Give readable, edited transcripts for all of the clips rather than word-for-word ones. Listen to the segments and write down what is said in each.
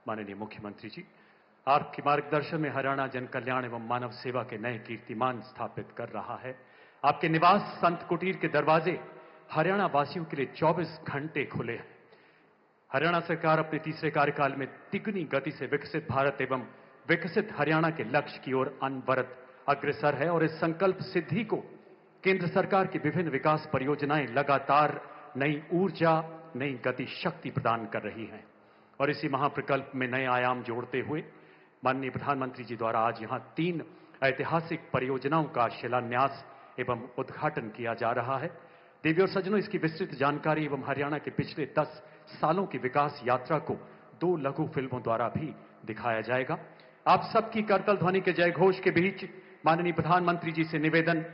माननीय मुख्यमंत्री जी, आपके मार्गदर्शन में हरियाणा जन कल्याण एवं मानव सेवा के नए कीर्तिमान स्थापित कर रहा है। आपके निवास संत कुटीर के दरवाजे हरियाणा वासियों के लिए 24 घंटे खुले हैं। हरियाणा सरकार अपने तीसरे कार्यकाल में तिगुनी गति से विकसित भारत एवं विकसित हरियाणा के लक्ष्य की ओर अनवरत अग्रसर है और इस संकल्प सिद्धि को केंद्र सरकार की विभिन्न विकास परियोजनाएं लगातार नई ऊर्जा, नई गति शक्ति प्रदान कर रही हैं। और इसी महाप्रकल्प में नए आयाम जोड़ते हुए माननीय प्रधानमंत्री जी द्वारा आज यहां 3 ऐतिहासिक परियोजनाओं का शिलान्यास एवं उद्घाटन किया जा रहा है। देवी और सज्जनों, इसकी विस्तृत जानकारी एवं हरियाणा के पिछले 10 सालों की विकास यात्रा को 2 लघु फिल्मों द्वारा भी दिखाया जाएगा। आप सबकी करतल ध्वनि के जयघोष के बीच माननीय प्रधानमंत्री जी से निवेदन,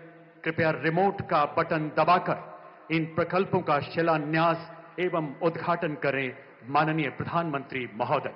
कृपया रिमोट का बटन दबाकर इन प्रकल्पों का शिलान्यास एवं उद्घाटन करें। माननीय प्रधानमंत्री महोदय।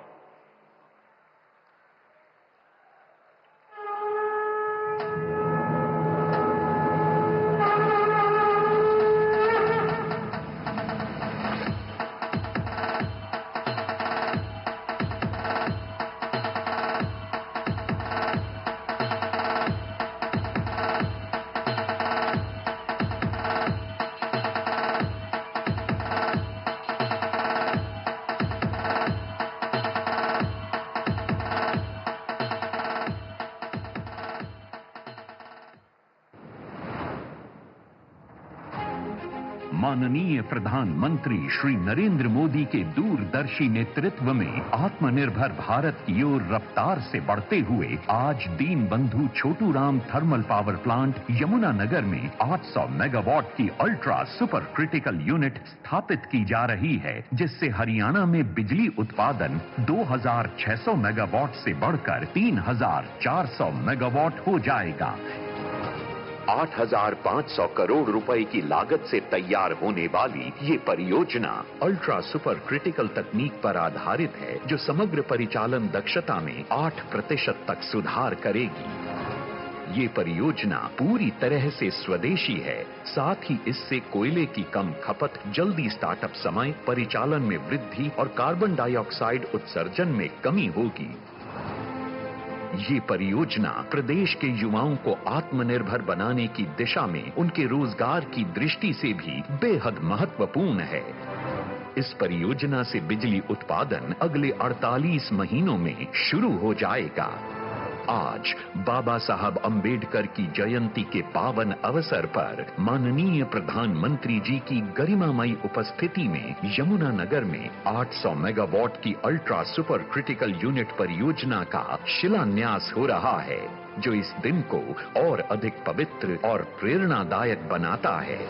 माननीय प्रधानमंत्री श्री नरेंद्र मोदी के दूरदर्शी नेतृत्व में आत्मनिर्भर भारत की ओर रफ्तार से बढ़ते हुए आज Deenbandhu Chhotu Ram thermal power plant Yamunanagar में 800 मेगावाट की अल्ट्रा सुपर क्रिटिकल यूनिट स्थापित की जा रही है, जिससे हरियाणा में बिजली उत्पादन 2600 मेगावाट से बढ़कर 3400 मेगावाट हो जाएगा। 8,500 करोड़ रुपए की लागत से तैयार होने वाली ये परियोजना अल्ट्रा सुपर क्रिटिकल तकनीक पर आधारित है, जो समग्र परिचालन दक्षता में 8% तक सुधार करेगी। ये परियोजना पूरी तरह से स्वदेशी है, साथ ही इससे कोयले की कम खपत, जल्दी स्टार्टअप समय, परिचालन में वृद्धि और कार्बन डाइऑक्साइड उत्सर्जन में कमी होगी। ये परियोजना प्रदेश के युवाओं को आत्मनिर्भर बनाने की दिशा में उनके रोजगार की दृष्टि से भी बेहद महत्वपूर्ण है। इस परियोजना से बिजली उत्पादन अगले 48 महीनों में शुरू हो जाएगा। आज बाबा साहब अंबेडकर की जयंती के पावन अवसर पर माननीय प्रधानमंत्री जी की गरिमामयी उपस्थिति में यमुनानगर में 800 मेगावाट की अल्ट्रा सुपर क्रिटिकल यूनिट परियोजना का शिलान्यास हो रहा है, जो इस दिन को और अधिक पवित्र और प्रेरणादायक बनाता है।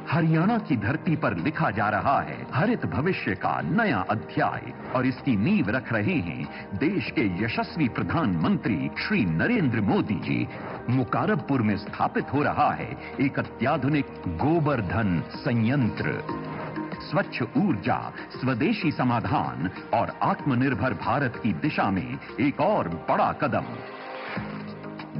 हरियाणा की धरती पर लिखा जा रहा है हरित भविष्य का नया अध्याय, और इसकी नींव रख रहे हैं देश के यशस्वी प्रधानमंत्री श्री नरेंद्र मोदी जी। मुकारबपुर में स्थापित हो रहा है एक अत्याधुनिक गोबरधन संयंत्र। स्वच्छ ऊर्जा, स्वदेशी समाधान और आत्मनिर्भर भारत की दिशा में एक और बड़ा कदम।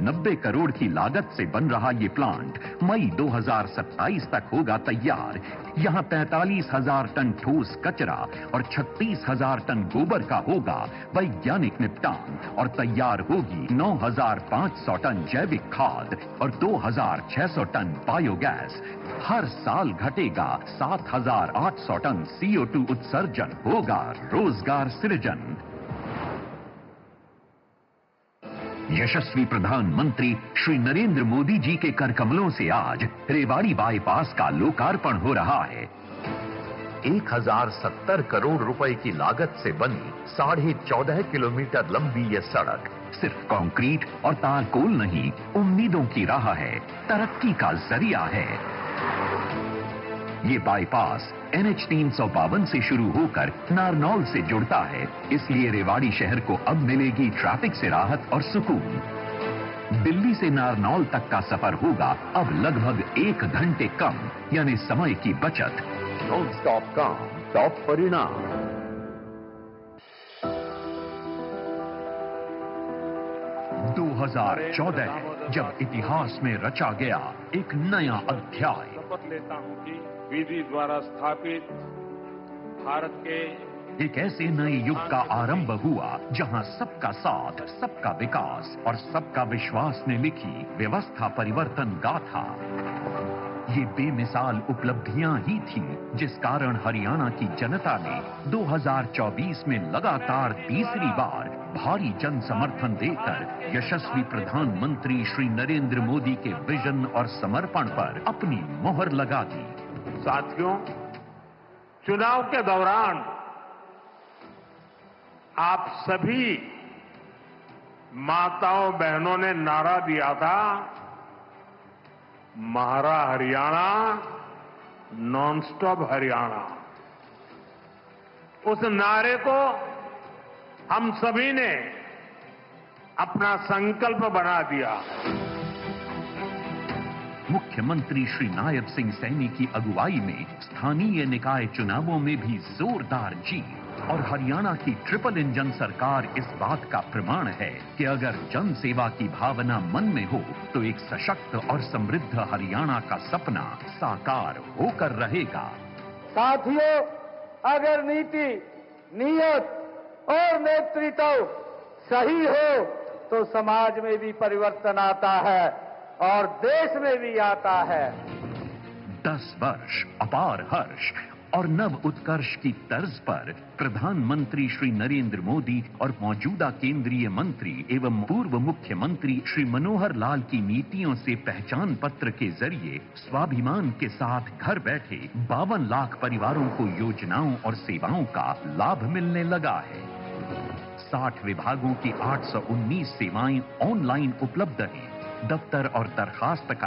90 करोड़ की लागत से बन रहा ये प्लांट मई 2027 तक होगा तैयार। यहाँ 45,000 टन ठोस कचरा और 36,000 टन गोबर का होगा वैज्ञानिक निपटान, और तैयार होगी 9,500 टन जैविक खाद और 2,600 टन बायोगैस। हर साल घटेगा 7,800 टन CO2 उत्सर्जन, होगा रोजगार सृजन। यशस्वी प्रधानमंत्री श्री नरेंद्र मोदी जी के करकमलों से आज रेवाड़ी बाईपास का लोकार्पण हो रहा है। 1070 करोड़ रुपए की लागत से बनी 14.5 किलोमीटर लंबी ये सड़क सिर्फ कंक्रीट और तारकोल नहीं, उम्मीदों की राह है, तरक्की का जरिया है। ये बाईपास NH 352 से शुरू होकर नारनौल से जुड़ता है, इसलिए रेवाड़ी शहर को अब मिलेगी ट्रैफिक से राहत और सुकून। दिल्ली से नारनौल तक का सफर होगा अब लगभग 1 घंटे कम, यानी समय की बचत। नॉन स्टॉप काम, टॉप परिणाम। 2014 जब इतिहास में रचा गया एक नया अध्याय। शपथ लेता हूं कि विधि द्वारा स्थापित भारत के एक ऐसे नए युग का आरंभ हुआ जहां सबका साथ, सबका विकास और सबका विश्वास ने लिखी व्यवस्था परिवर्तन गाथा। ये बेमिसाल उपलब्धियां ही थीं जिस कारण हरियाणा की जनता ने 2024 में लगातार तीसरी बार भारी जन समर्थन देकर यशस्वी प्रधानमंत्री श्री नरेंद्र मोदी के विजन और समर्पण पर अपनी मोहर लगा दी। साथियों, चुनाव के दौरान आप सभी माताओं बहनों ने नारा दिया था, म्हारा हरियाणा नॉन स्टॉप हरियाणा। उस नारे को हम सभी ने अपना संकल्प बना दिया। मुख्यमंत्री श्री नायब सिंह सैनी की अगुवाई में स्थानीय निकाय चुनावों में भी जोरदार जीत और हरियाणा की ट्रिपल इंजन सरकार इस बात का प्रमाण है कि अगर जन सेवा की भावना मन में हो तो एक सशक्त और समृद्ध हरियाणा का सपना साकार होकर रहेगा। साथियों, अगर नीति, नियत और नेतृत्व सही हो तो समाज में भी परिवर्तन आता है और देश में भी आता है। 10 वर्ष अपार हर्ष और नव उत्कर्ष की तर्ज पर प्रधानमंत्री श्री नरेंद्र मोदी और मौजूदा केंद्रीय मंत्री एवं पूर्व मुख्यमंत्री श्री मनोहर लाल की नीतियों से पहचान पत्र के जरिए स्वाभिमान के साथ घर बैठे 52 लाख परिवारों को योजनाओं और सेवाओं का लाभ मिलने लगा है। 60 विभागों की 819 सेवाएं ऑनलाइन उपलब्ध हैं। दफ्तर और दरखास्त का